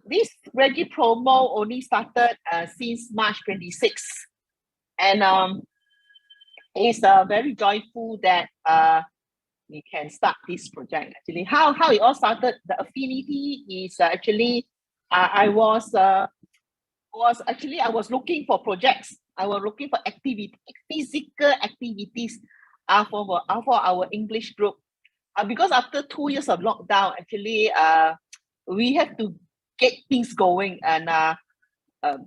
this veggie promo only started since March 26th. And it's very joyful that we can start this project. Actually, how it all started, the affinity is actually I was looking for projects. I was looking for physical activities for our English group. Because after 2 years of lockdown, actually, we have to get things going, and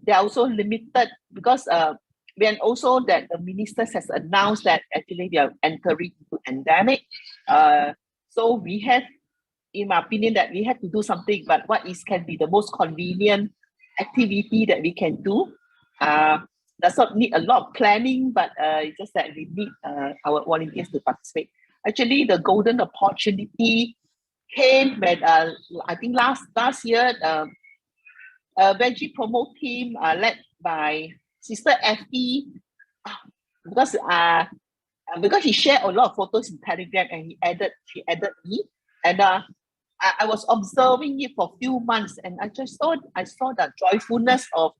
they are also limited because when also that the ministers has announced that actually we are entering into endemic. So we have, in my opinion, that we have to do something. But what can be the most convenient activity that we can do? Does not need a lot of planning, but it's just that we need our volunteers to participate. Actually, the golden opportunity came when I think last year, a veggie promo team led by Sister Effie, because he shared a lot of photos in Telegram, and she added me, and I was observing it for a few months, and I saw the joyfulness of,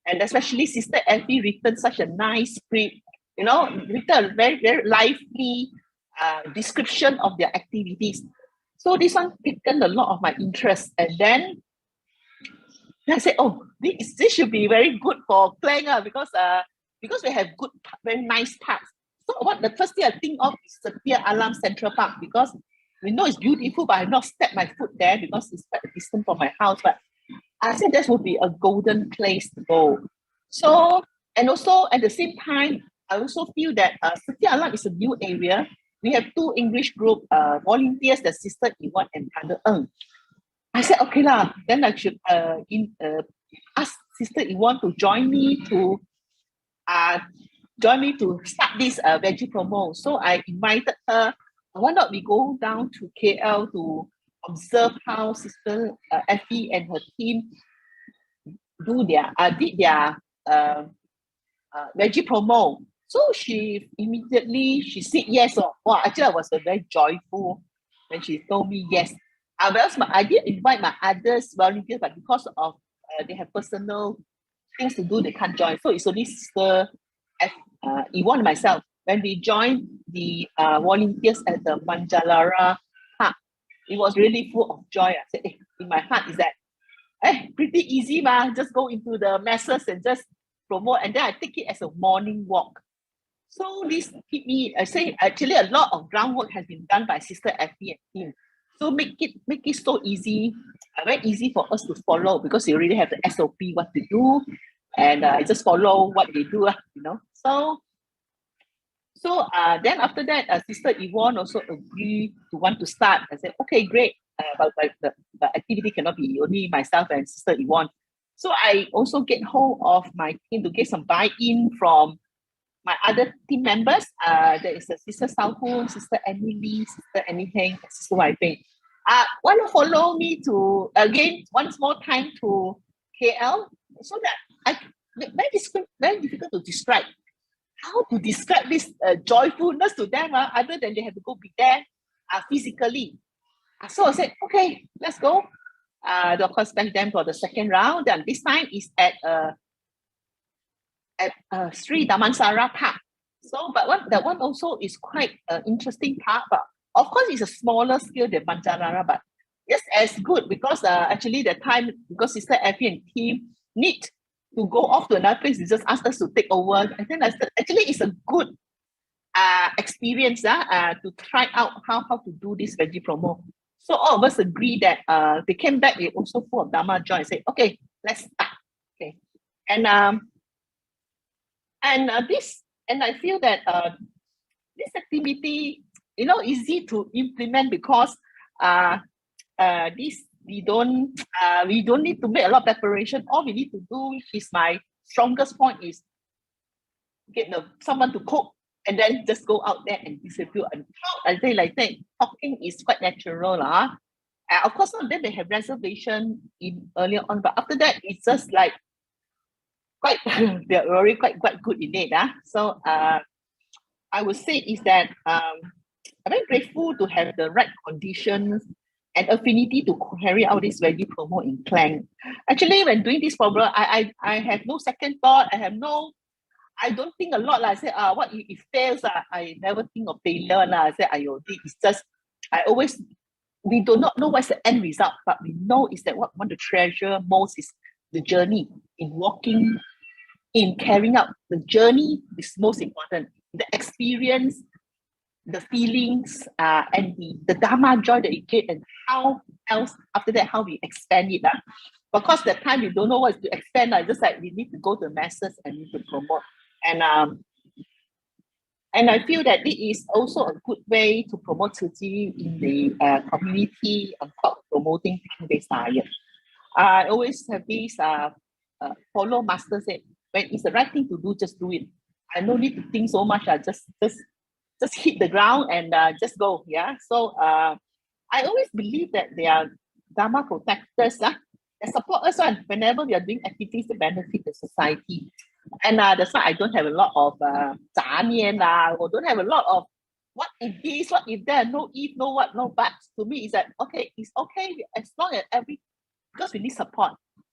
and especially Sister Effie written such a nice script, written a very, very lively description of their activities. So this one piqued a lot of my interest, and then I said, "Oh, this should be very good for Klang, because we have good, very nice parks." So the first thing I think of is Setia Alam Central Park, because we know it's beautiful, but I've not stepped my foot there because it's quite distant from my house. But I said that would be a golden place to go. So, and also at the same time, I also feel that Setia Alam is a new area. We have two English group volunteers, the Sister Yvonne and Brother Ng. I said, okay lah, then I should ask Sister Yvonne to join me to start this veggie promo. So I invited her. Why not we go down to KL to observe how Sister Effie and her team did their veggie promo. So she immediately said yes. Wow, actually I was very joyful when she told me yes. I did invite my others volunteers, but because of they have personal things to do, they can't join. So it's only Sister Yvonne and myself. When we joined the volunteers at the Manjalara Park, it was really full of joy. I said, in my heart is that, pretty easy, just go into the masses and just promote. And then I take it as a morning walk. So this keep me, I say, actually a lot of groundwork has been done by Sister Effie and team. So make it so easy, very easy for us to follow, because you already have the SOP what to do, and just follow what they do, So then after that, Sister Yvonne also agreed to want to start. I said, okay, great, but the activity cannot be only myself and Sister Yvonne. So I also get hold of my team to get some buy-in from my other team members. There is a Sister Sao Hoon, Sister Annie Lee, Sister Annie Heng, and Sister Wai Peng. Want to follow me to, again, once more time to KL, so that very difficult to describe. How to describe this joyfulness to them, other than they have to go be there physically. So I said, okay, let's go. Of course, thank them for the second round. And this time is at Sri Damansara Park. So, but that one also is quite an interesting park. But of course, it's a smaller scale than Manjalara, but just as good, because actually the time, because Sister Effie and team need to go off to another place, they just asked us to take over. And then I said, actually, it's a good experience to try out how to do this veggie promo. So all of us agree that they came back, they also full of Dharma joy and said, okay, let's start. Okay. And I feel that this activity, easy to implement, because we don't need to make a lot of preparation. All we need to do, which is my strongest point, is get someone to cook and then just go out there and distribute and talk. I say like that, talking is quite natural. Of course, then they have reservation in earlier on, but after that, it's just like quite they're already quite good in it. So I would say is that I'm very grateful to have the right conditions and affinity to carry out this veggie promo in Klang. Actually, when doing this program, I have no second thought. I don't think a lot. I say, what if it fails? I never think of failure. I say, it's just, we do not know what's the end result, but we know is that what we want to treasure most is the journey in walking, in carrying out. The journey is most important. The experience, the feelings, and the Dharma joy that you get, and how else after that, how we expand it. Because that time we don't know what to expand. Just like we need to go to masses and need to promote. And I feel that it is also a good way to promote Tzu Chi in the community about promoting plant-based diet. I always have this follow master said, when it's the right thing to do, just do it. I no need to think so much. Just hit the ground and just go. Yeah. So I always believe that they are Dharma protectors. They support us whenever we are doing activities to benefit the society. And that's why I don't have a lot of 杂念 or don't have a lot of what if this, what if that, no if, no what, no but. To me, it's that okay, it's okay as long as because we need support.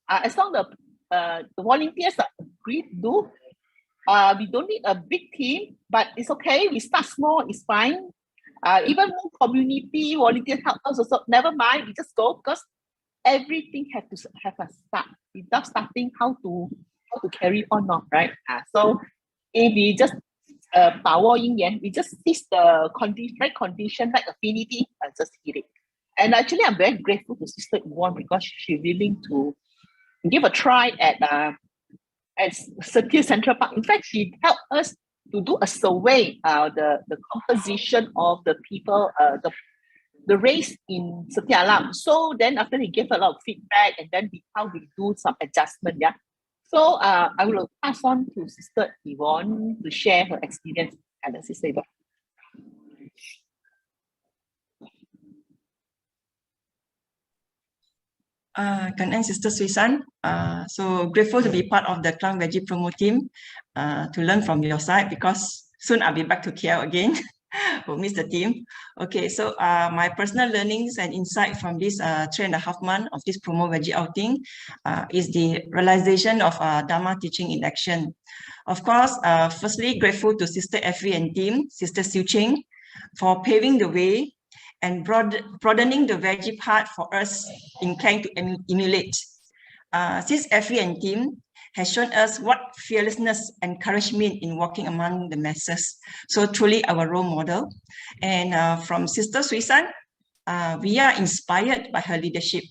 As long as the volunteers agree to do, we don't need a big team, but it's okay. We start small, it's fine. Even more community volunteers help us also. Never mind, we just go because everything has to have a start. Without starting, how to carry on, right? So if we just power yin yang, we just fix the right condition, like affinity, and just hit it. And actually, I'm very grateful to Sister Yvonne because she's willing to give a try at Circuit Central Park. In fact, she helped us to do a survey, the composition of the people, the race in Setia Alam. So then after they gave a lot of feedback, and then how we do some adjustment, yeah. So I will pass on to Sister Yvonne to share her experience. And Sister Yvonne. Kan Sister Suisan. So grateful to be part of the Klang Veggie promo team to learn from your side, because soon I'll be back to KL again. We'll miss the team. Okay, so my personal learnings and insight from this 3.5 months of this promo veggie outing is the realization of Dharma teaching in action. Of course, firstly, grateful to Sister Effie and team, Sister Siu Ching, for paving the way and broadening the veggie part for us in Klang to emulate. Sis Effie and team has shown us what fearlessness and courage mean in walking among the masses. So truly our role model. And from Sister Suisan, we are inspired by her leadership.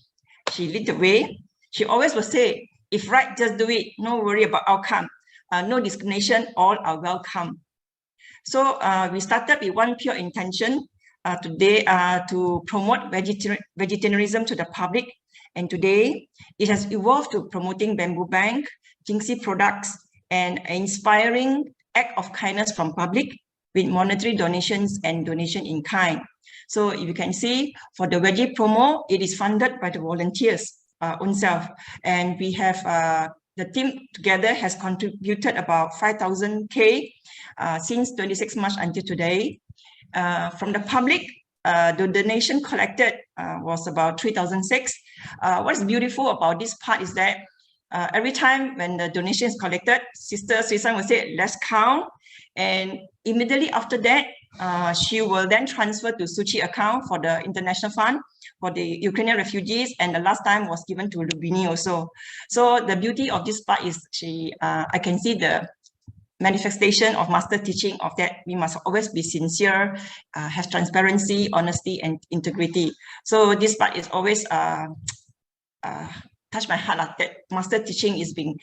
She lead the way. She always will say, if right, just do it. No worry about outcome. No discrimination, all are welcome. So we started with one pure intention today to promote vegetarianism to the public. And today, it has evolved to promoting bamboo bank, Jingxi products, and inspiring act of kindness from public with monetary donations and donation in kind. So you can see for the veggie promo, it is funded by the volunteers ownself. And we have the team together has contributed about 5,000 since 26 March until today. From the public, the donation collected was about 3,006. What's beautiful about this part is that every time when the donation is collected, Sister Suisan will say, let's count. And immediately after that, she will then transfer to Tzu Chi account for the international fund for the Ukrainian refugees. And the last time was given to Lubini also. So the beauty of this part is I can see the manifestation of master teaching of that we must always be sincere, have transparency, honesty, and integrity. So this part is always touch my heart that master teaching is being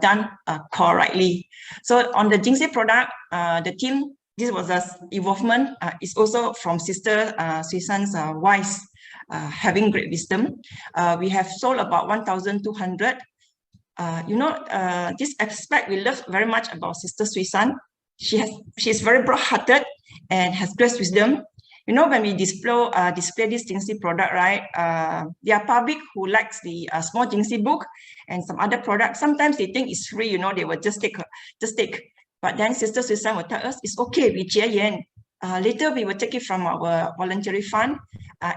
done correctly. So on the Jingxi product, the team, this was a involvement, is also from Sister Suisan's wise, having great wisdom. We have sold about 1,200. This aspect we love very much about Sister Suisan. She's very broad-hearted and has great wisdom. When we display this Jingxi product, right? There are public who likes the small Jingxi book and some other products. Sometimes they think it's free, they will just take. But then Sister Suisan will tell us, it's okay, we jie yan. Later we will take it from our voluntary fund.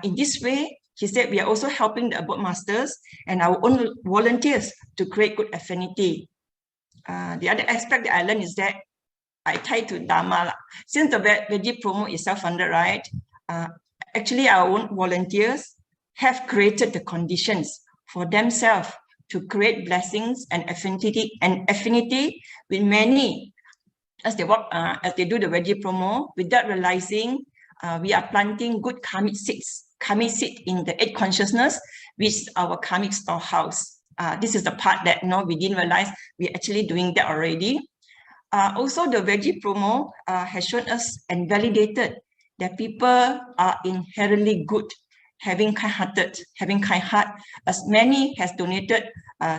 In this way, She said we are also helping the abode masters and our own volunteers to create good affinity. The other aspect that I learned is that I tie to Dharma. Since the Veggie Promo is self-funded, right? Actually, our own volunteers have created the conditions for themselves to create blessings and affinity with many as they work, as they do the Veggie Promo, without realizing we are planting good karmic seeds in the 8 consciousness, which is our karmic storehouse. This is the part that we didn't realize we're actually doing that already. Also, the Veggie Promo has shown us and validated that people are inherently good, having kind heart, as many has donated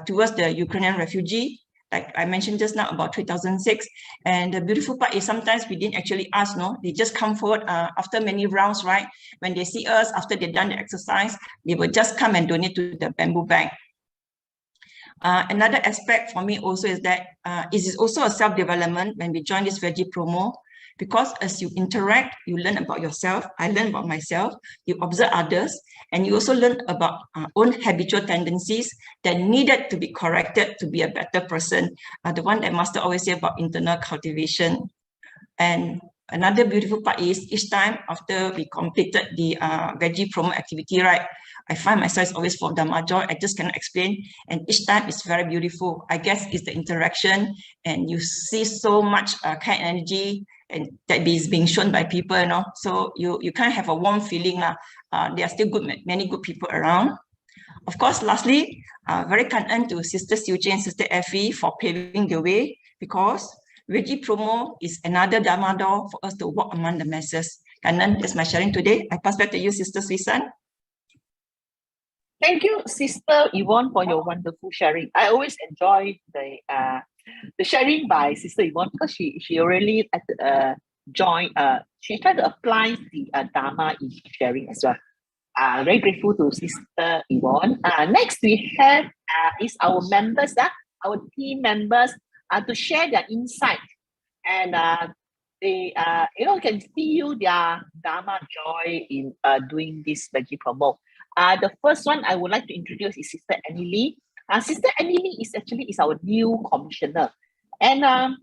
towards the Ukrainian refugee, like I mentioned just now, about 2006. And the beautiful part is sometimes we didn't actually ask, they just come forward after many rounds, right? When they see us, after they've done the exercise, they will just come and donate to the bamboo bank. Another aspect for me also is that it is also a self-development when we join this Veggie Promo, because as you interact, you learn about yourself. I learn about myself. You observe others, and you also learn about own habitual tendencies that needed to be corrected to be a better person. The one that Master always say about internal cultivation. And another beautiful part is each time after we completed the Veggie Promo activity, right, I find myself always full of Dharma joy. I just cannot explain. And each time it's very beautiful. I guess it's the interaction, and you see so much kind energy and that is being shown by people, So you kind of have a warm feeling. There are still many good people around. Of course, lastly, very kind to Sister Siuchi and Sister Effie for paving the way, because Veggie Promo is another Dharma door for us to walk among the masses. Kanan, that's my sharing today. I pass back to you, Sister Suisan. Thank you, Sister Yvonne, for your wonderful sharing. I always enjoy the sharing by Sister Yvonne, because she really she tried to apply the Dharma in sharing as well. Very grateful to Sister Yvonne. Next we have is our members, our team members, to share their insight, and they can feel their Dharma joy in doing this Veggie Promo. The first one I would like to introduce is Sister Annie Lee. Sister Annie Lee is our new commissioner, and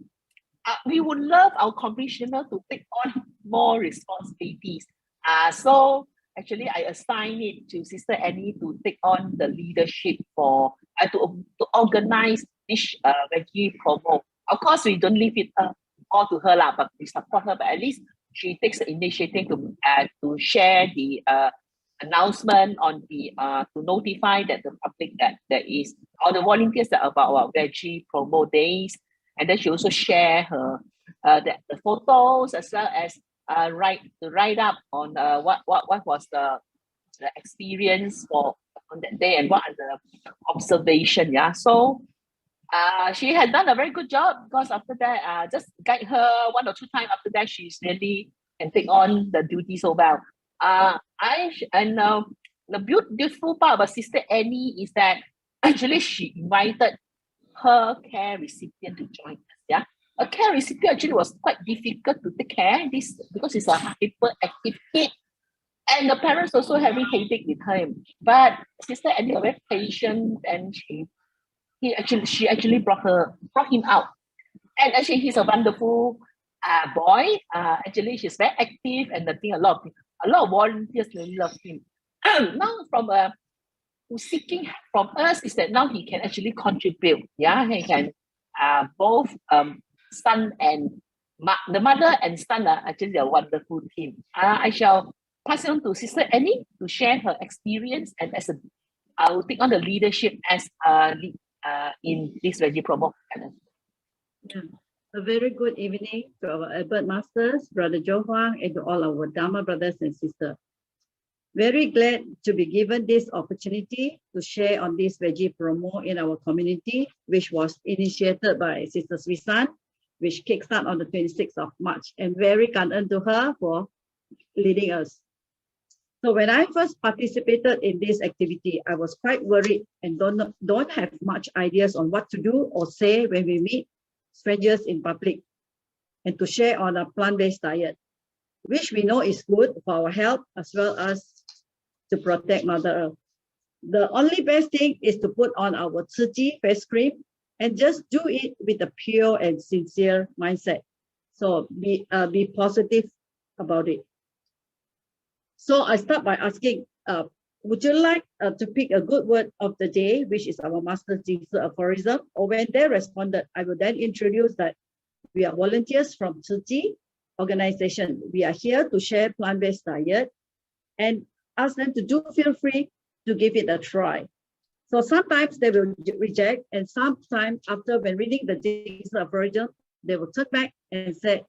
we would love our commissioner to take on more responsibilities. So actually, I assign it to Sister Annie to take on the leadership for to organize this Veggie Promo. Of course, we don't leave it all to her, but we support her. But at least she takes the initiative to share the announcement on the to notify that the public that there is all the volunteers that about our Veggie Promo days, and then she also share her the photos, as well as write up on what was the experience for on that day, and what are the observation. So she has done a very good job, because after that just guide her 1 or 2 times, after that she's really can take on the duty so well. The beautiful part about Sister Annie is that actually she invited her care recipient to join us. A care recipient actually was quite difficult to take care this, because it's a hyperactive kid, and the parents also having headache with him. But Sister Annie was very patient, and she actually brought him out. And actually he's a wonderful boy. Actually she's very active, and I think a lot of volunteers really love him. Now from seeking from us is that now he can actually contribute. He can both son and the mother and son are actually a wonderful team. I shall pass it on to Sister Annie to share her experience, and I will take on the leadership as in this Veggie Promo. A very good evening to our Albert Masters, Brother Joe Huang, and to all our Dharma brothers and sisters. Very glad to be given this opportunity to share on this Veggie Promo in our community, which was initiated by Sister Suisan, which kickstarted on the 26th of March, and very kind to her for leading us. So when I first participated in this activity, I was quite worried and don't have much ideas on what to do or say when we meet strangers in public, and to share on a plant-based diet, which we know is good for our health as well as to protect Mother Earth. The only best thing is to put on our Tzu Chi face cream and just do it with a pure and sincere mindset. So be positive about it. So I start by asking, would you like to pick a good word of the day, which is our Master Jingzi aphorism? Or when they responded, I will then introduce that we are volunteers from Tzu Chi organization. We are here to share plant-based diet and ask them to feel free to give it a try. So sometimes they will reject, and sometimes after when reading the Jingzi aphorism, they will turn back and say,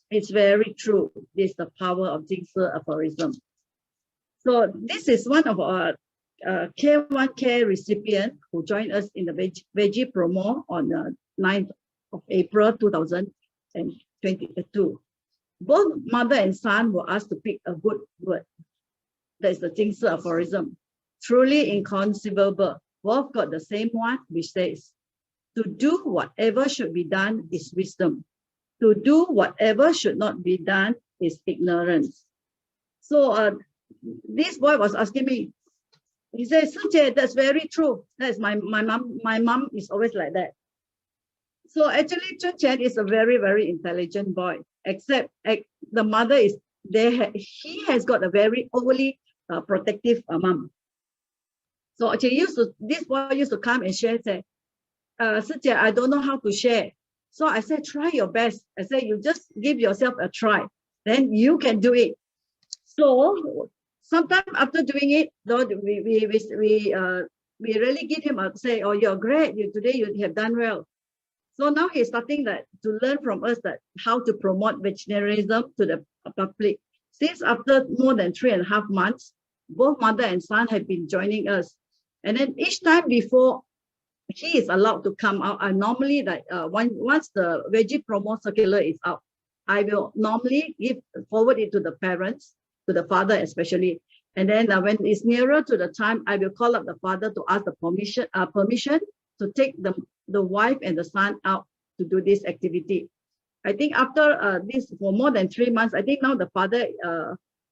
it's very true. This is the power of Jingzi aphorism. So this is one of our K1K recipient who joined us in the veggie promo on 9th of April 2022. Both mother and son were asked to pick a good word. That is the Jingzi aphorism. Truly inconceivable. Both got the same one, which says, to do whatever should be done is wisdom. To do whatever should not be done is ignorance. So this boy was asking me, he says, Sujay, that's very true. That's my mom. My mom is always like that. So actually, Chun Chen is a very, very intelligent boy, except the mother is there. He has got a very overly protective mom. So actually, this boy used to come and share, say, Sujay, I don't know how to share. So I said, try your best. I said, you just give yourself a try. Then you can do it. So sometime after doing it, though, we really give him a say, oh, you're great. Today you have done well. So now he's starting to learn from us that how to promote vegetarianism to the public. Since after more than 3.5 months, both mother and son have been joining us. And then each time before he is allowed to come out, I normally once the veggie promo circular is out, I will normally forward it to the parents, to the father especially. And then when it's nearer to the time, I will call up the father to ask the permission to take the wife and the son out to do this activity. I think after this for more than 3 months, I think now the father,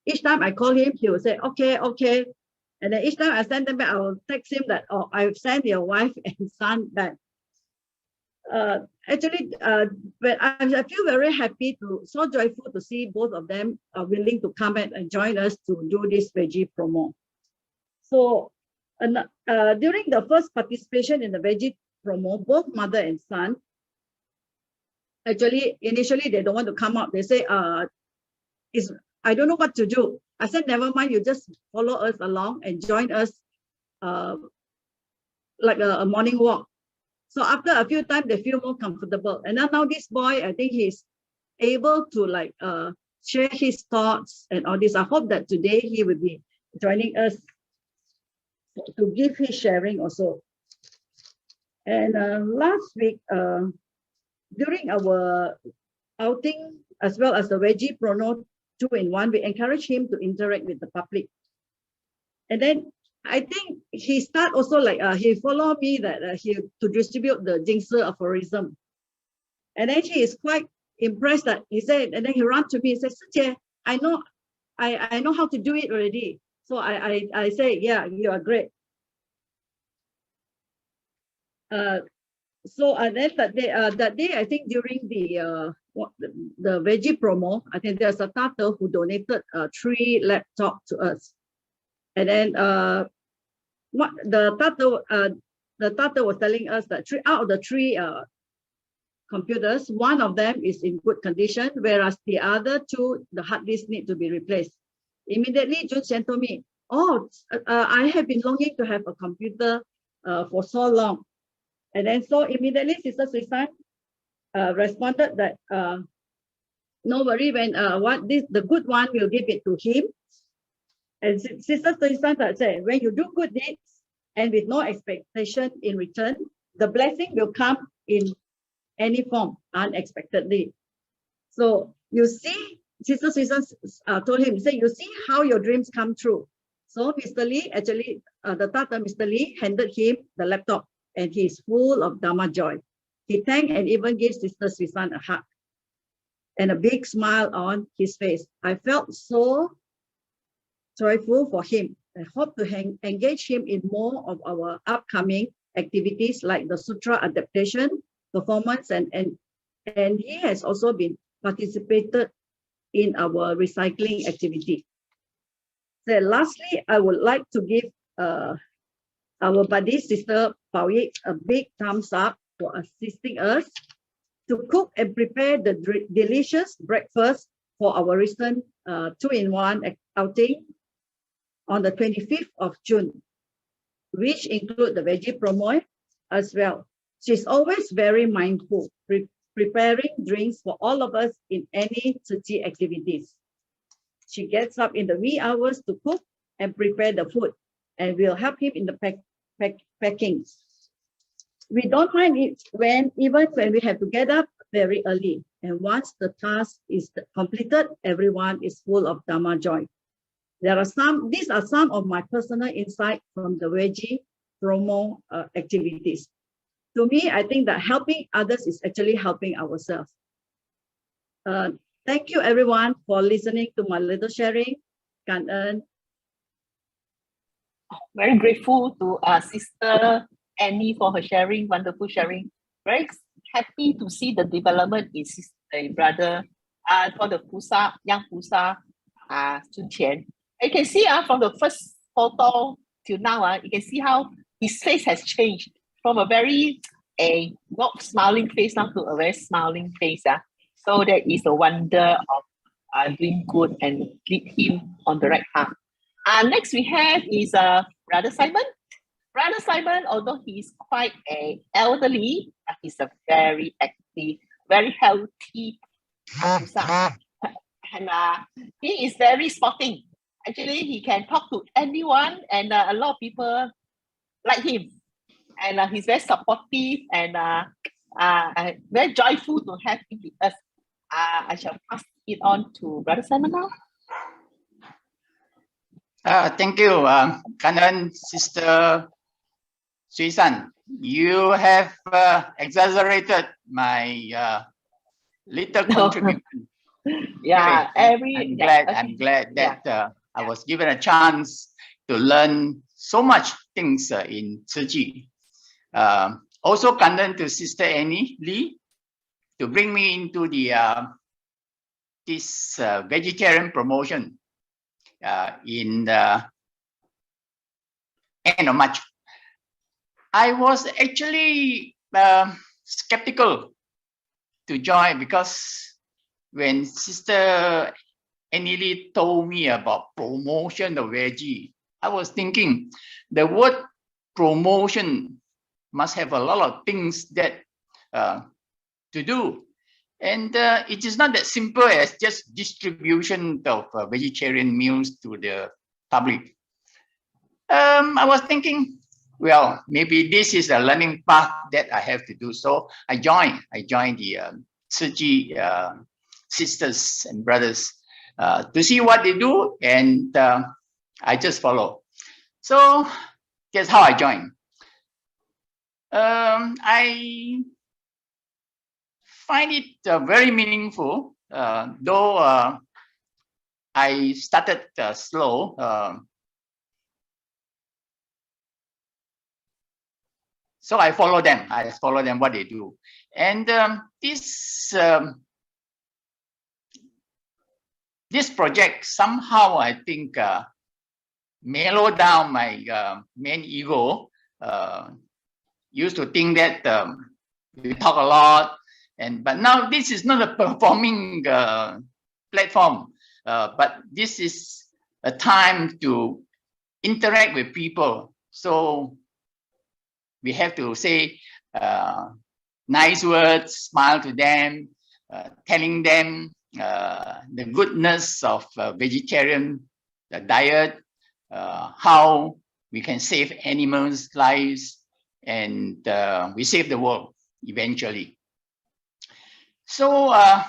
each time I call him, he will say, okay, okay. And then each time I send them back, I will text him that, oh, I've sent your wife and son back. Actually, but I feel very happy so joyful to see both of them are willing to come and join us to do this veggie promo. So during the first participation in the veggie promo, both mother and son, actually, initially they don't want to come up. They say, I don't know what to do. I said, never mind, you just follow us along and join us like a morning walk. So after a few times, they feel more comfortable. And now this boy, I think he's able to share his thoughts and all this. I hope that today he will be joining us to give his sharing also. And last week, during our outing, as well as the veggie promo 2-in-1, we encourage him to interact with the public. And then I think he start also he followed me that to distribute the Jingzi aphorism. And then he is quite impressed that he said, and then he ran to me and said, Sujay, I know how to do it already. So I say, yeah, you are great. So then that day, I think during the veggie promo, I think there's a Tata who donated 3 laptops to us. And then what the Tata was telling us that out of the 3 computers, 1 of them is in good condition, whereas the other 2, the hard disk need to be replaced. Immediately, Jun Chen told me, oh, I have been longing to have a computer for so long. And then so immediately Sister Suisan responded that no worry, when the good one will give it to him. And Sister Suisan said, when you do good deeds and with no expectation in return, the blessing will come in any form unexpectedly. So you see, Sister Suisan told him, say, you see how your dreams come true. So Mr. Lee, actually, the Tata Mr. Lee handed him the laptop, and he is full of Dharma joy. He thanked and even gave Sister Suisan a hug and a big smile on his face. I felt so joyful for him. I hope to engage him in more of our upcoming activities like the sutra adaptation, performance, and he has also been participated in our recycling activity. So lastly, I would like to give our buddy sister Pao Yi a big thumbs up for assisting us to cook and prepare the delicious breakfast for our recent 2-in-1 outing on the 25th of June, which include the veggie promo as well. She's always very mindful, preparing drinks for all of us in any city activities. She gets up in the wee hours to cook and prepare the food, and we'll help him in the packing. We don't mind it even when we have to get up very early. And once the task is completed, everyone is full of Dharma joy. These are some of my personal insight from the veggie promo activities. To me, I think that helping others is actually helping ourselves. Thank you everyone for listening to my little sharing. Kan Ern. Very grateful to Sister Annie for her sharing, wonderful sharing. Very happy to see the development in Sister Brother for the Pusa, young Pusa, Chun Qian. You can see from the first photo till now, you can see how his face has changed from a very not smiling face now to a very smiling face. So that is a wonder of doing good and lead him on the right path. Next we have is Brother Simon. Brother Simon, although he is quite elderly, but he's a very active, very healthy Pusa. And he is very sporting. Actually, he can talk to anyone, and a lot of people like him. And he's very supportive and very joyful to have him with us. I shall pass it on to Brother Simon now. Thank you, Kan Ern, Sister Suisan. You have exaggerated my little contribution. Yeah, I'm glad that I was given a chance to learn so much things in Tzu Chi. Also, Kan Ern to Sister Annie Lee to bring me into the this vegetarian promotion in the end of March. I was actually skeptical to join because when Sister Annie Lee told me about promotion of veggie, I was thinking the word promotion must have a lot of things that to do. And it is not that simple as just distribution of vegetarian meals to the public. I was thinking, well, maybe this is a learning path that I have to do. So I joined the Tzu Chi sisters and brothers to see what they do, and I just follow. So guess how I joined. I find it very meaningful, though I started slow. So I follow them. I follow them what they do, and this project somehow I think mellow down my main ego. Used to think that we talk a lot, but now this is not a performing platform, but this is a time to interact with people. So we have to say nice words, smile to them, telling them the goodness of vegetarian diet, how we can save animals' lives, and we save the world eventually. So I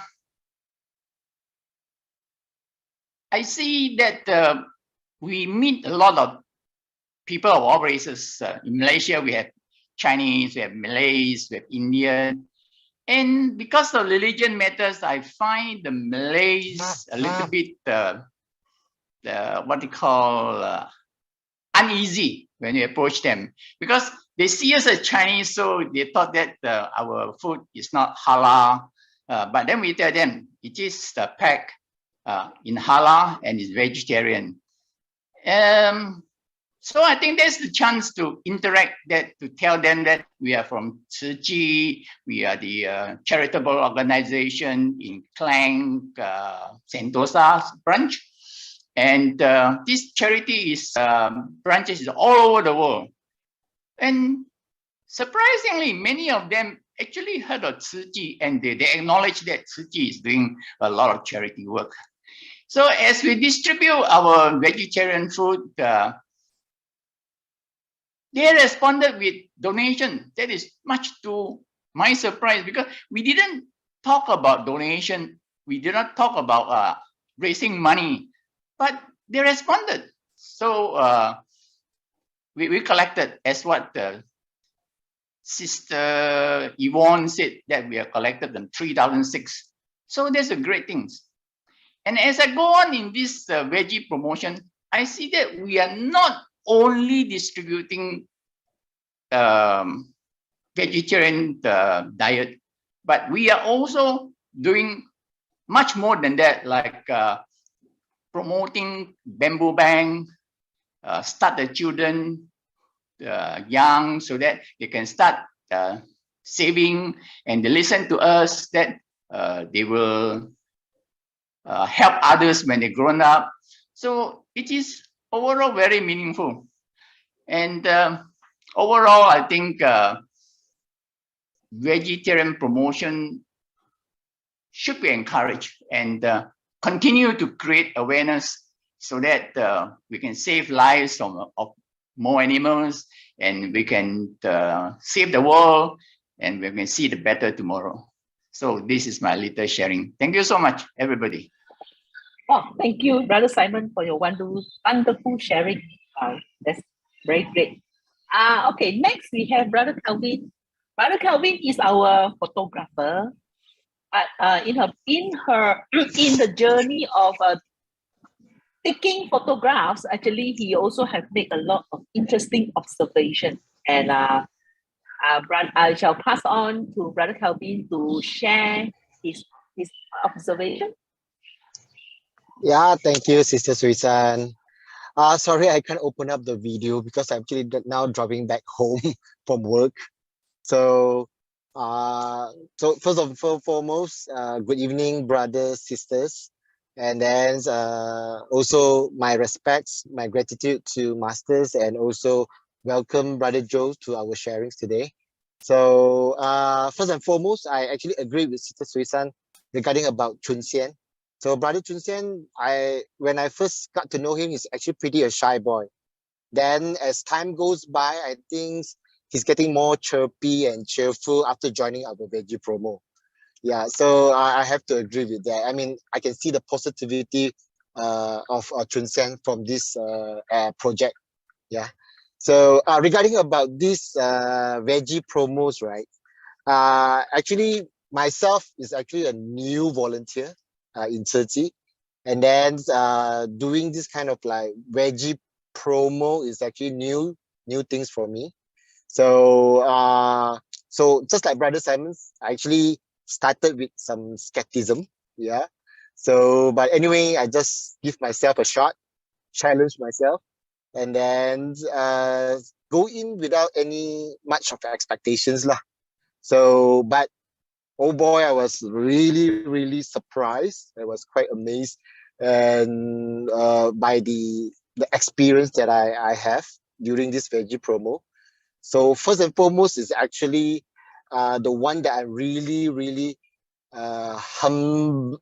see that we meet a lot of people of all races. In Malaysia, we have Chinese, we have Malays, we have Indian. And because of religion matters, I find the Malays a little bit, what they call uneasy when we approach them, because they see us as Chinese, so they thought that our food is not halal. But then we tell them it is packed in halal and is vegetarian. So I think there's the chance to interact, that to tell them that we are from Tzu Chi, we are the charitable organization in Klang Sentosa branch. And this charity is branches all over the world. And surprisingly, many of them actually heard of Tzu Chi, and they acknowledge that Tzu Chi is doing a lot of charity work. So as we distribute our vegetarian food, they responded with donation. That is much to my surprise, because we didn't talk about donation. We did not talk about raising money, but they responded. So we collected, as what Sister Yvonne said, that we have collected them 3,006. So that's a great thing. And as I go on in this veggie promotion, I see that we are not only distributing vegetarian diet, but we are also doing much more than that, like promoting bamboo bank, start the children young, so that they can start saving, and they listen to us, that they will help others when they grown up. So it is overall very meaningful. And overall, I think vegetarian promotion should be encouraged, and continue to create awareness, so that we can save lives of more animals, and we can save the world, and we can see the better tomorrow. So this is my little sharing. Thank you so much, everybody. Oh, thank you, Brother Simon, for your wonderful sharing. That's very great. Okay, next we have Brother Calvin. Brother Calvin is our photographer. In the journey of taking photographs, actually, he also has made a lot of interesting observations. And I shall pass on to Brother Calvin to share his observation. Yeah, thank you, Sister Suisan. Sorry, I can't open up the video because I'm actually now driving back home from work. So, first and foremost, good evening, brothers, sisters, and then also my respects, my gratitude to masters, and also welcome Brother Joe to our sharings today. So, first and foremost, I actually agree with Sister Suisan regarding about Chun Xian. So Brother Chun Xian, when I first got to know him, he's actually pretty a shy boy. Then as time goes by, I think he's getting more chirpy and cheerful after joining our veggie promo. Yeah, so I have to agree with that. I mean, I can see the positivity of Chun Xian from this project. Yeah. So regarding about this veggie promos, right? Actually, myself is actually a new volunteer in Turkey, and then doing this kind of like veggie promo is actually new things for me. So so just like Brother Simons, I actually started with some skepticism. Yeah. So but anyway, I just give myself a shot, challenge myself, and then go in without any much of expectations lah. So but oh boy, I was really surprised. I was quite amazed and by the experience that I have during this veggie promo. So first and foremost is actually the one that I'm really humbled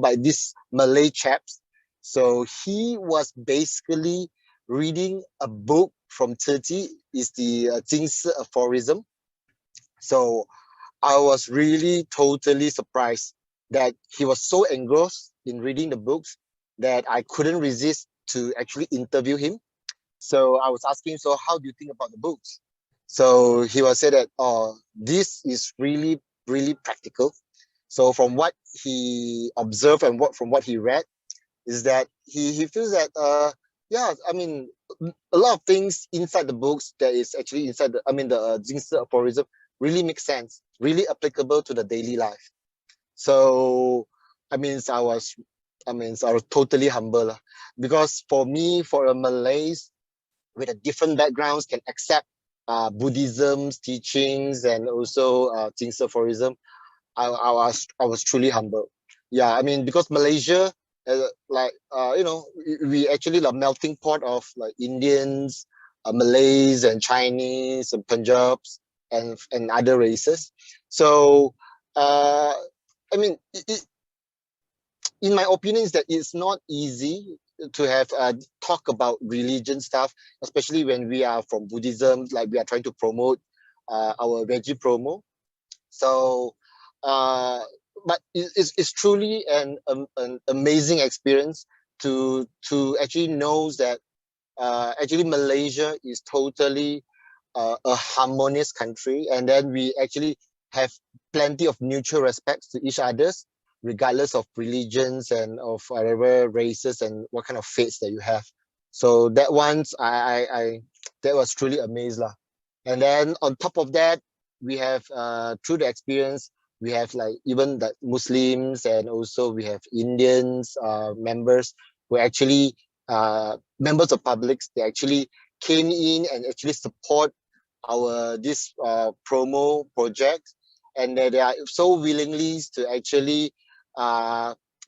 by this Malay chaps. So he was basically reading a book from Turkey, is the Jingsi aphorism. So I was really totally surprised that he was so engrossed in reading the books that I couldn't resist to actually interview him. So I was asking, so how do you think about the books? So he was said that, oh, this is really practical. So from what he observed and from what he read, is that he feels that yeah, I mean, a lot of things inside the books that is actually inside the, I mean, the Jingsi aphorism really makes sense, really applicable to the daily life. So, I mean, I was totally humble lah. Because for me, for a Malays with a different backgrounds can accept Buddhism's teachings and also Jingsi aphorism, I was truly humbled. Yeah, I mean, because Malaysia, you know, we actually a melting pot of like Indians, Malays, and Chinese, and Punjabs, and other races. So, I mean, in my opinion, is that it's not easy to have talk about religion stuff, especially when we are from Buddhism, like we are trying to promote our veggie promo. So, but it's truly an amazing experience to actually knows that actually Malaysia is totally a harmonious country, and then we actually have plenty of mutual respects to each others, regardless of religions and of whatever races and what kind of faiths that you have. So that once I that was truly amazed lah. And then on top of that, we have through the experience, we have like even the Muslims, and also we have Indians members who actually members of publics. They actually came in and actually support our this promo project, and they are so willingly to actually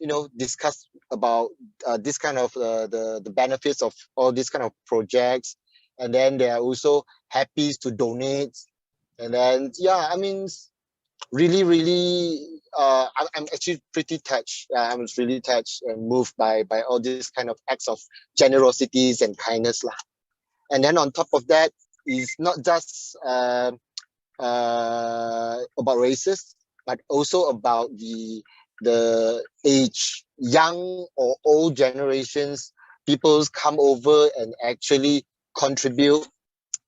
you know, discuss about this kind of the benefits of all these kind of projects. And then they are also happy to donate. And then yeah, I mean, really I'm actually pretty touched. I was really touched and moved by all these kind of acts of generosities and kindness lah. And then on top of that is not just about races, but also about the age, young or old generations, people come over and actually contribute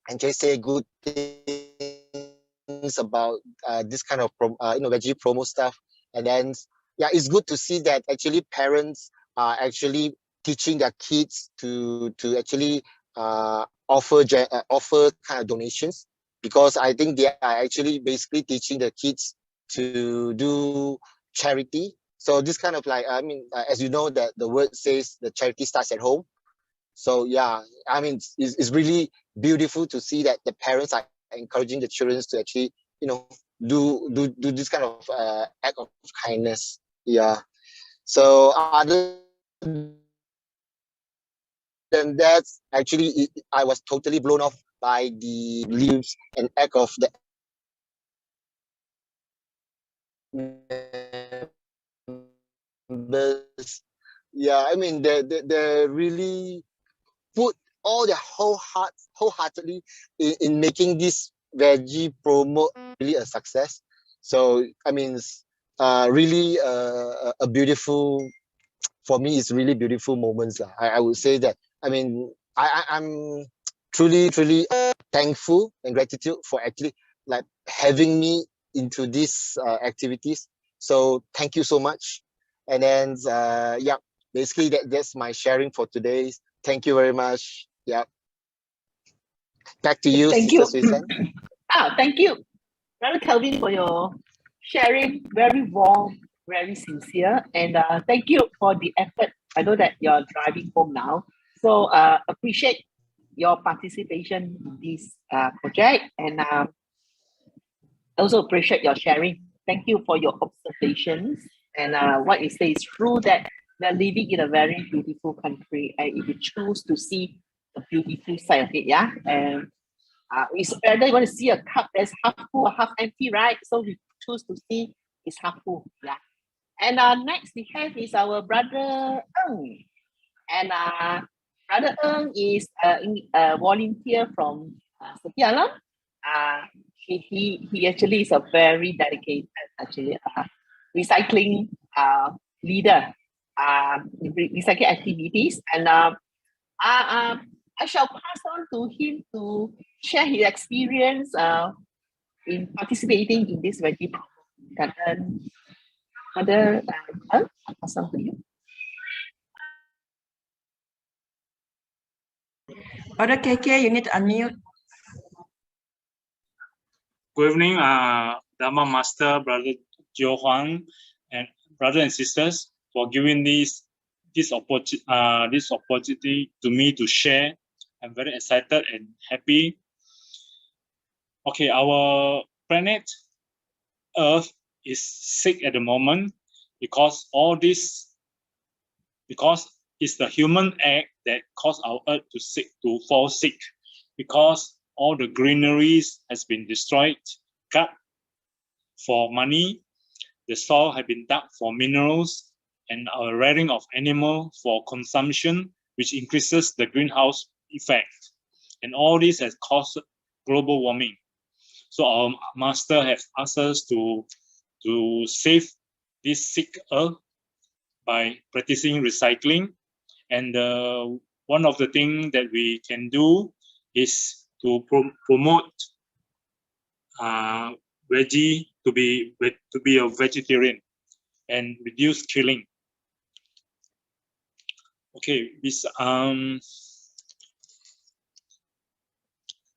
and just say good things about this kind of you know, veggie promo stuff. And then yeah, it's good to see that actually parents are actually teaching their kids to actually offer kind of donations, because I think they are actually basically teaching the kids to do charity. So this kind of like, I mean, as you know, that the word says the charity starts at home. So yeah, I mean, it's really beautiful to see that the parents are encouraging the children to actually, you know, do this kind of act of kindness. Yeah. So other than that, actually, I was totally blown off by the leaves and act of the members. Yeah, I mean, they really put all their wholeheartedly in making this veggie promo really a success. So I mean, really a beautiful, for me, it's really beautiful moments lah. I would say that. I mean, I'm truly thankful and gratitude for actually like having me into these activities. So thank you so much. And then yeah, basically that's my sharing for today. Thank you very much. Yeah. Back to you, Thank Sister you. Susan. Thank you, Brother Kelvin, for your sharing. Very warm, very sincere, and thank you for the effort. I know that you're driving home now, so appreciate your participation in this project, and also appreciate your sharing. Thank you for your observations, and what you say is true that we're living in a very beautiful country, and if you choose to see the beautiful side of it, yeah, and it's whether you want to see a cup that's half full or half empty, right? So we choose to see it's half full, yeah. And next we have is our brother Ng, and brother Ng is a volunteer from Setia Alam. He actually is a very dedicated actually recycling leader in recycling activities, and I shall pass on to him to share his experience in participating in this veggie program. Brother I'll pass on to you. Brother KK, you need to unmute. Good evening, Dharma Master, Brother Joe Huang, and brothers and sisters, for giving this opportunity to me to share. I'm very excited and happy. Okay, our planet Earth is sick at the moment because it's the human act that caused our Earth to fall sick, because all the greeneries has been destroyed, cut for money. The soil has been dug for minerals, and our rearing of animal for consumption, which increases the greenhouse effect. And all this has caused global warming. So our master has asked us to save this sick earth by practicing recycling. And one of the things that we can do is to promote veggie to be a vegetarian and reduce killing. Okay, this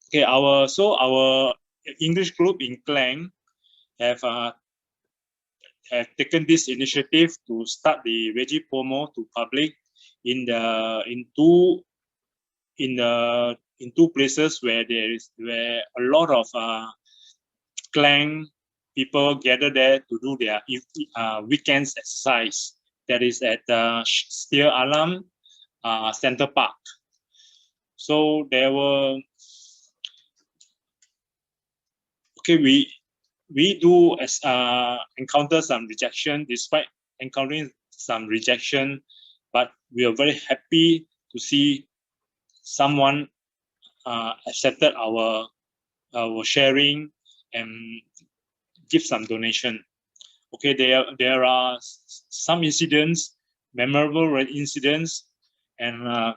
okay, our English group in Klang have taken this initiative to start the veggie promo to public in two places where a lot of Klang people gather there to do their weekends exercise. That is at Steer Alam Center Park. So there were we do encounter some rejection. Despite encountering some rejection, but we are very happy to see someone accepted our sharing and give some donation. Okay, there are some incidents, memorable incidents, and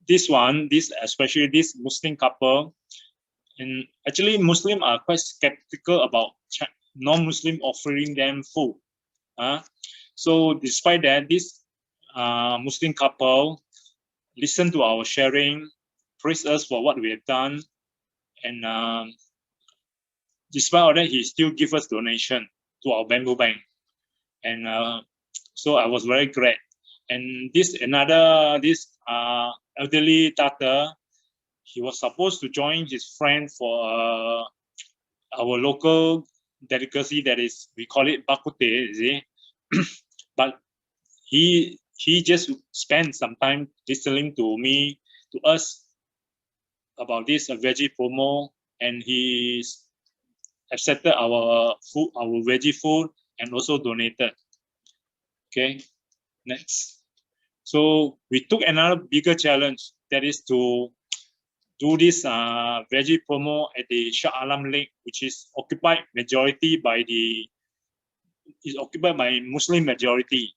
especially this Muslim couple. And actually, Muslims are quite skeptical about non-Muslim offering them food. So despite that, this Muslim couple listened to our sharing, praised us for what we have done, and despite all that, he still gives us donation to our bamboo bank. And so I was very glad. And this elderly Tata, he was supposed to join his friend for our local delicacy, that is, we call it bakute, but he just spent some time listening to us about this veggie promo, and he accepted our food, our veggie food, and also donated. Okay, next. So we took another bigger challenge, that is to do this veggie promo at the Shah Alam Lake, which is occupied by Muslim majority.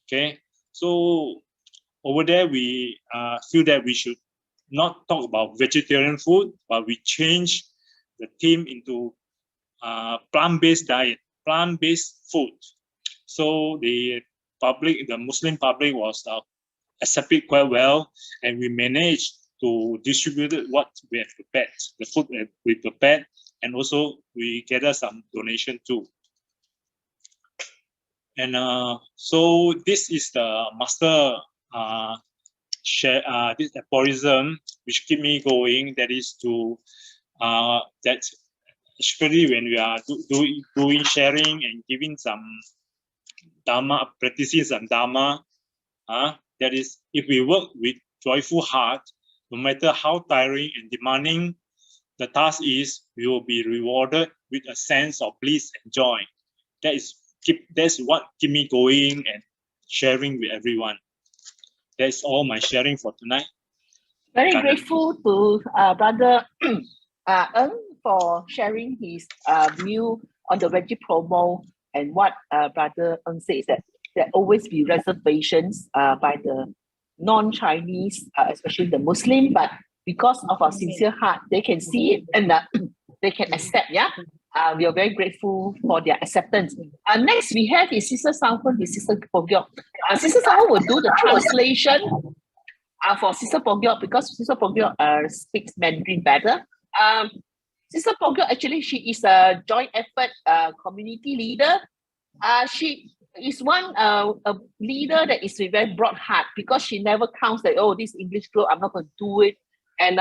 Okay, so over there we feel that we should not talk about vegetarian food, but we change the theme into plant-based diet, plant-based food. So the Muslim public was accepted quite well, and we managed to distribute what we have prepared, the food that we prepared, and also we gather some donation too. And so this is the master this aphorism which keep me going. That is to that especially when we are doing sharing and giving some dharma, practicing some dharma. That is, if we work with joyful heart, no matter how tiring and demanding the task is, we will be rewarded with a sense of bliss and joy. That's what keep me going and sharing with everyone. That's all my sharing for tonight. Very grateful to Brother Ng for sharing his view on the veggie promo, and what Brother Ng says, that there always be reservations by the non-Chinese, especially the Muslim, but because of our sincere heart, they can see it and they can accept. Yeah, we are very grateful for their acceptance. Next we have is Sister Sang Hun, his Sister Pogyok. Sister Sang Hun will do the translation for Sister Pogyok, because Sister Pogyok speaks Mandarin better. Sister Pogyok, actually, she is a joint effort community leader. She is one a leader that is very broad heart, because she never counts that, oh, this English group, I'm not going to do it. And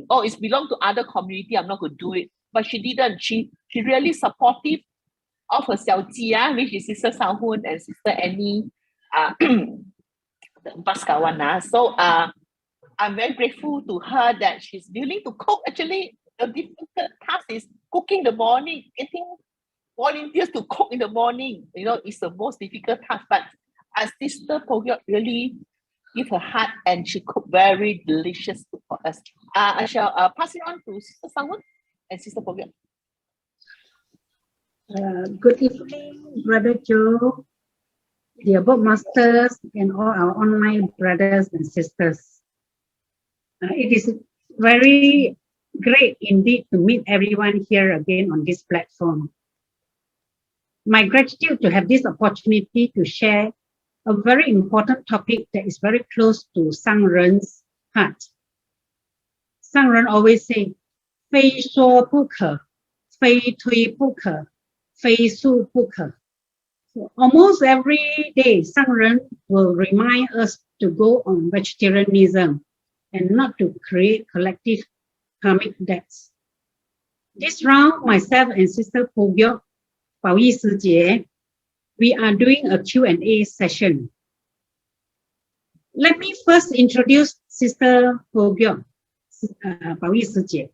oh, it's belong to other community, I'm not going to do it. But she didn't. She really supportive of her Xiao Ji, which is Sister Sao Hun and Sister Annie Baskawan. So I'm very grateful to her that she's willing to cook. Actually, the difficult task is cooking in the morning, getting volunteers to cook in the morning. You know, it's the most difficult task. But Sister Pogyok really give her heart, and she cooked very delicious food for us. I shall pass it on to Sister Sangwon and Sister Pogyok. Good evening, Brother Joe, the above masters, and all our online brothers and sisters. It is very great indeed to meet everyone here again on this platform. My gratitude to have this opportunity to share a very important topic that is very close to Sang Ren's heart. Sang Ren always say, 非说不可, 非推不可, 非素不可. So almost every day, Sang Ren will remind us to go on vegetarianism and not to create collective karmic debts. This round, myself and Sister Pogyok, Bao Yi Si Jie, we are doing a Q&A session. Let me first introduce Sister Pogyok, Bao Yi Si Jie.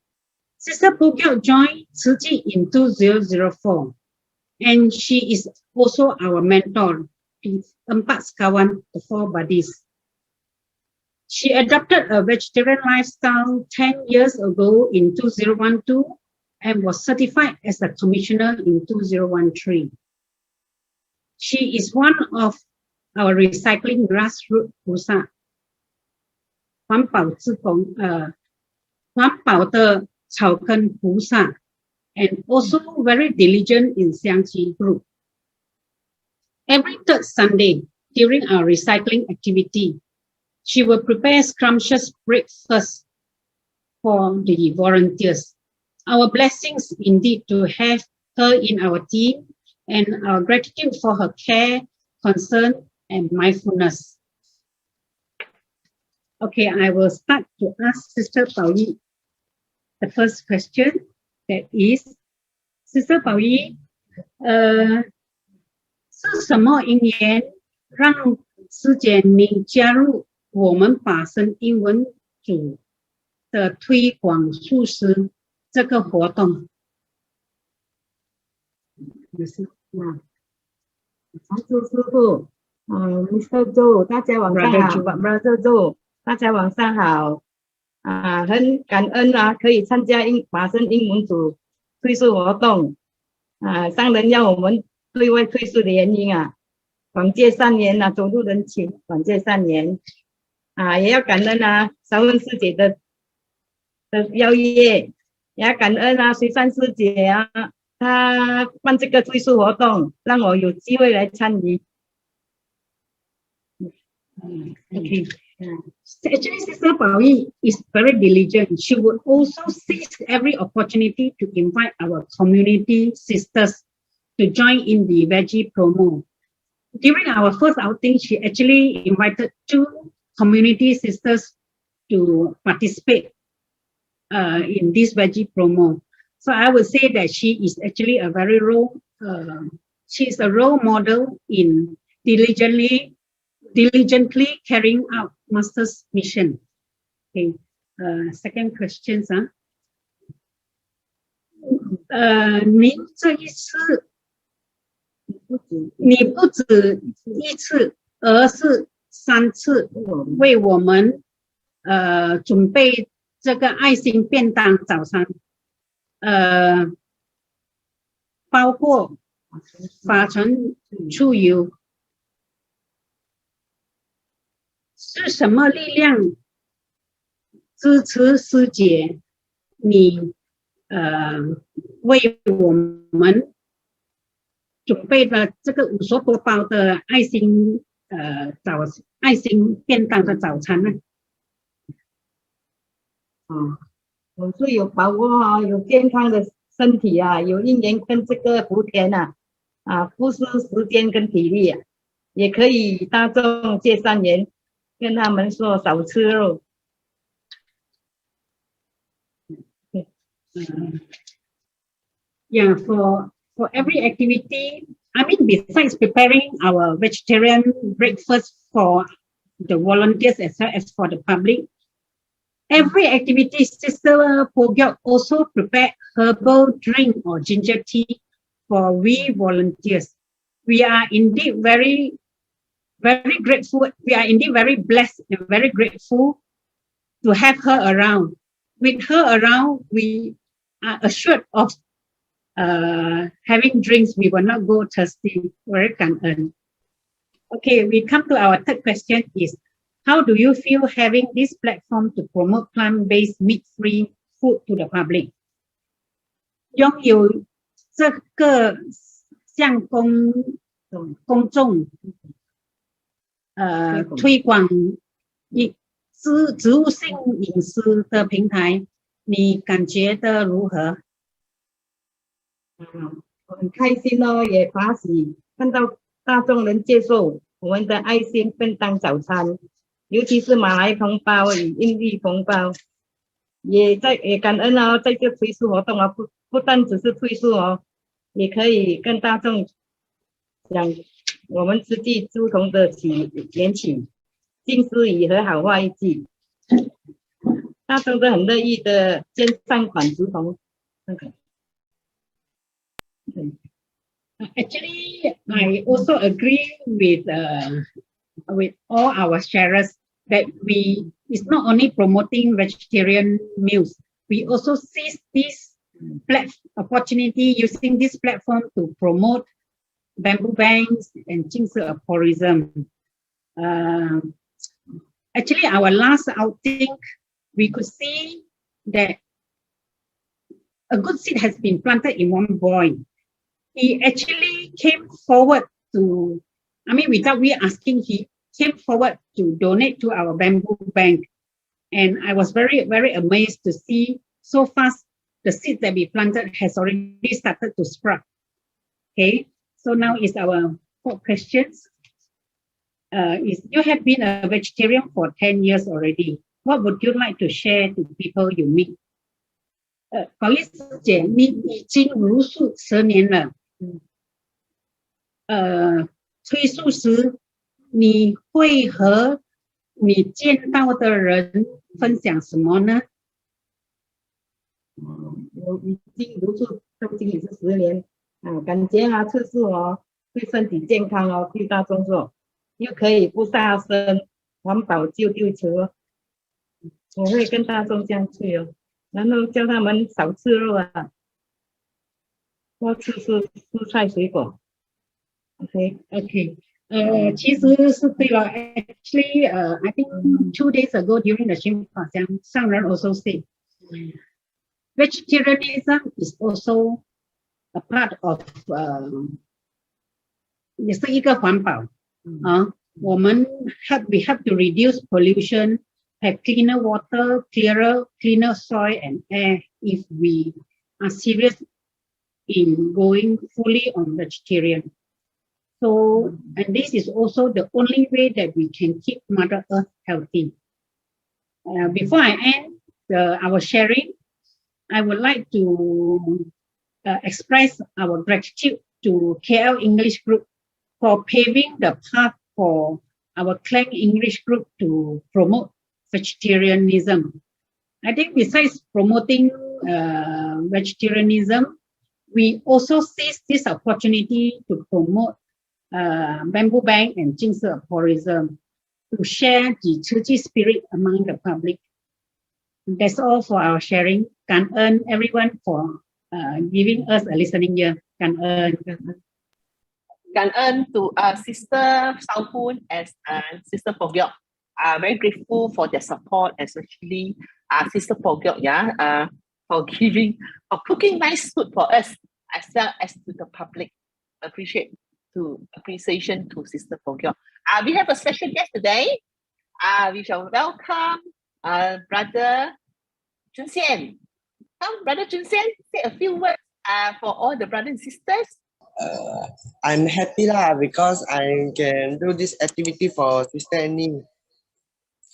Sister Pogyok joined Tzu Chi in 2004, and she is also our mentor in Empat Sekawan, the Four Buddies. She adopted a vegetarian lifestyle 10 years ago in 2012 and was certified as a commissioner in 2013. She is one of our recycling grassroots Pusa, 环保的草根菩萨, and also very diligent in Xiangqi group. Every third Sunday during our recycling activity, she will prepare scrumptious breakfast for the volunteers. Our blessings indeed to have her in our team, and our gratitude for her care, concern, and mindfulness. Okay, I will start to ask Sister Bao Yi the first question. That is, Sister Bao Yi, 是什么因缘让师姐您加入我们法身英文组的推广素食这个活动？常驻师傅，Mr. Joe， 大家晚上好 ，Brother Joe， 大家晚上好。很感恩可以参加法身英文组退宿活动。上人要我们对外退宿的原因广结善缘走入人群，广结善缘。也要感恩韶恩师姐的邀约，也要感恩水山师姐她办这个退宿活动，让我有机会来参与。Okay. Actually, Sister Bao Yi is very diligent. She would also seize every opportunity to invite our community sisters to join in the veggie promo. During our first outing, she actually invited 2 community sisters to participate in this veggie promo. So I would say that she is actually a very she's a role model in diligently carrying out Master's mission. Okay. Second question, 您这一次，你不止1次，而是3次为我们准备这个爱心便当早餐，包括法尘出油。是什么力量支持师姐你为我们准备的这个5所多包的爱心便当的早餐呢？我是有把握哈，有健康的身体啊，有姻缘跟这个福田啊，付出时间跟体力啊，也可以大众结善缘，跟他们说少吃肉。Yeah, for every activity, I mean, besides preparing our vegetarian breakfast for the volunteers as well as for the public, every activity, Sister Pogyok also prepare herbal drink or ginger tea for we volunteers. We are indeed very, very grateful. We are indeed very blessed and very grateful to have her around. With her around, we are assured of having drinks. We will not go thirsty. Very感恩. Okay, we come to our third question is, how do you feel having this platform to promote plant-based meat-free food to the public? 拥有这个向公众推广植物性饮食的平台，你感觉的如何？我很开心哦，也欢喜看到大众能接受我们的爱心便当早餐，尤其是马来同胞与印度同胞，也感恩哦，在这推出活动啊，不但只是推出哦，也可以跟大众讲我们实际不同的缘起，近思语和好话一句，大众都很乐意的捐善款如同那个。Actually, I also agree with all our sharers that it's not only promoting vegetarian meals. We also seize this opportunity using this platform to promote bamboo banks and 净色 tourism. Actually, our last outing, we could see that a good seed has been planted in one boy. He actually came forward to, I mean, without we asking, he came forward to donate to our bamboo bank. And I was very, very amazed to see so fast the seed that we planted has already started to sprout. Okay, so now is our fourth questions. You have been a vegetarian for 10 years already. What would you like to share to people you meet? 宝丽师姐，你已经茹素10年了。推素时，你会和你见到的人分享什么呢？我已经茹素到今也是10年感觉吃素哦，对身体健康哦，对大众做，又可以不杀生，环保救地球。我会跟大众这样去哦。然后叫他们少吃肉啊，多吃蔬菜水果。Okay. 其实是对了。Actually, I think 2 days ago during the 新法香，上人 also said, vegetarianism is also a part of 也是一个环保我们we have to reduce pollution. Have cleaner water, cleaner soil and air if we are serious in going fully on vegetarian. So, and this is also the only way that we can keep Mother Earth healthy. Before I end our sharing, I would like to express our gratitude to KL English Group for paving the path for our Klang English Group to promote vegetarianism. I think besides promoting vegetarianism, we also seize this opportunity to promote bamboo bank and 净色 tourism to share the Churchy spirit among the public. That's all for our sharing. 感恩 everyone for giving us a listening ear. 感恩to Sister Sao Poon and Sister Pogyok. Very grateful for their support, especially Sister Pogyok, for cooking nice food for us as well as to the public. Appreciation to Sister Pogyok. We have a special guest today. We shall welcome Brother Chun Xian. Come, Brother Chun Xian, say a few words for all the brothers and sisters. I'm happy lah because I can do this activity for Sister Annie.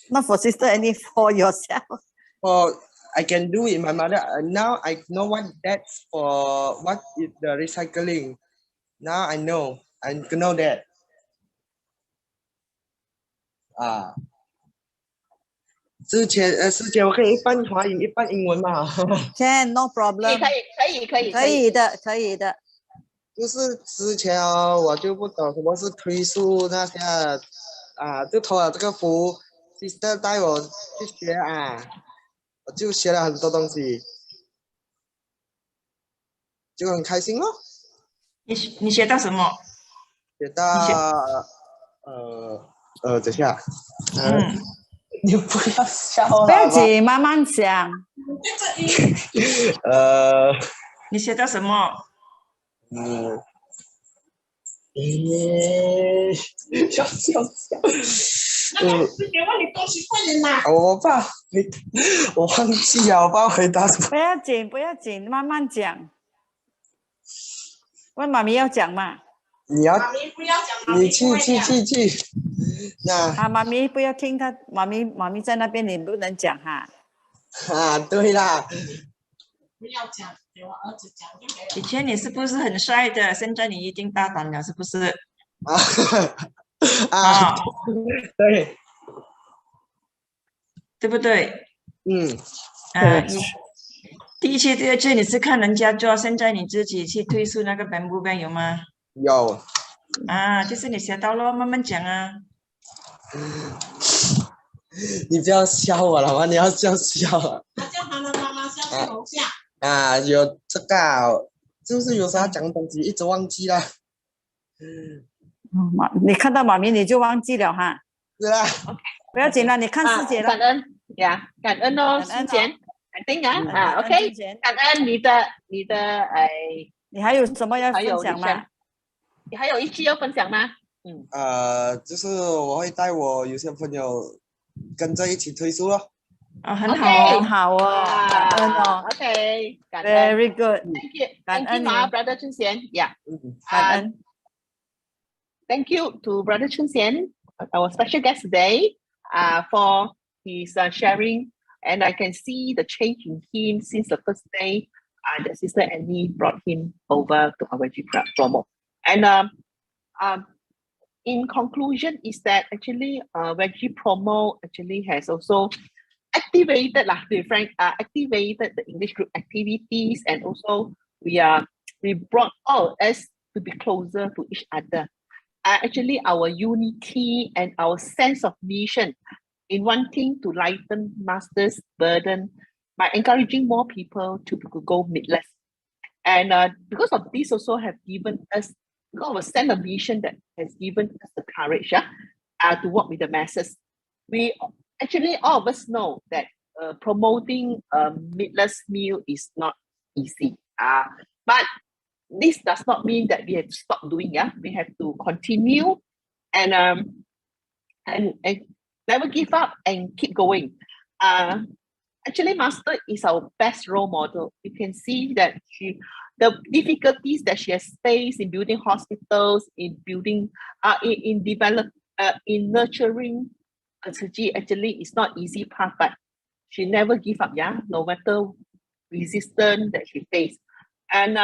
Not for Sister Annie, for yourself. For I can do it, my mother. Now I know what that's for. What is the recycling? Now I know. I know that. 之前我可以一半华语一半英文嘛？ Can, no 可 problem. 可以的。就是之前我就不懂什么是推素那些就投了这个福 ，sister 带我去学我就学了很多东西，就很开心咯。你学到什么？学到等下，你不要笑了，不要紧，慢慢讲。你学到什么？笑。我爸，我忘记了，我爸回答什么？不要紧，慢慢讲。问妈咪要讲嘛？你去。那妈咪不要听他，妈咪在那边，你不能讲哈。对啦。不要讲，给我儿子讲就可以了。以前你是不是很帅的？现在你已经大胆了，是不是？对，对不对？对。第一期、第二期你是看人家做，现在你自己去推出那个 bamboo bag 有吗？有。就是你学到咯，慢慢讲啊。你不要笑我了吗？你要笑了。他叫他的妈妈笑在楼下。有这个就是有啥讲东西一直忘记了。你看到妈咪你就忘记了哈。是啦。不要紧了，你看师姐了。感恩呀，感恩哦，师姐，感恩OK， 感恩你的你还有什么要分享吗？你还有一句要分享吗？就是我会带我有些朋友跟着一起推出咯。很好哦，感恩哦。OK， 感恩 ，Very good， Thank you, Brother Chun Xian. Yeah， 感恩。Thank you to Brother Chun Xian, our special guest today, for his sharing, and I can see the change in him since the first day that Sister Annie brought him over to our veggie promo. And in conclusion, is that actually veggie promo actually has also activated, activated the English group activities, and also we brought all us to be closer to each other. Actually, our unity and our sense of mission in wanting to lighten Master's burden by encouraging more people to go meatless. And because of this also have given us, because of a sense of mission that has given us the courage to work with the masses. We actually, all of us know that promoting a meatless meal is not easy. But this does not mean that we have to stop doing. We have to continue and never give up and keep going. Actually, Master is our best role model. You can see that the difficulties that she has faced in building hospitals, in building, in nurturing actually it's not easy path, but she never give up, no matter resistance that she faced. And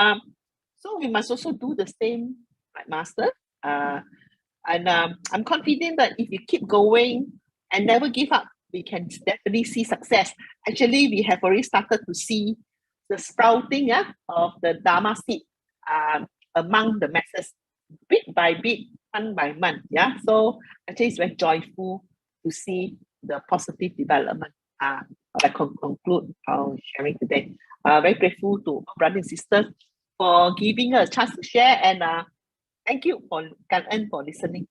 so we must also do the same like Master. And I'm confident that if we keep going and never give up, we can definitely see success. Actually, we have already started to see the sprouting of the Dharma seed among the masses, bit by bit, month by month. So actually it's very joyful to see the positive development. I conclude our sharing today. Very grateful to brothers and sisters for giving us a chance to share, and thank you for listening.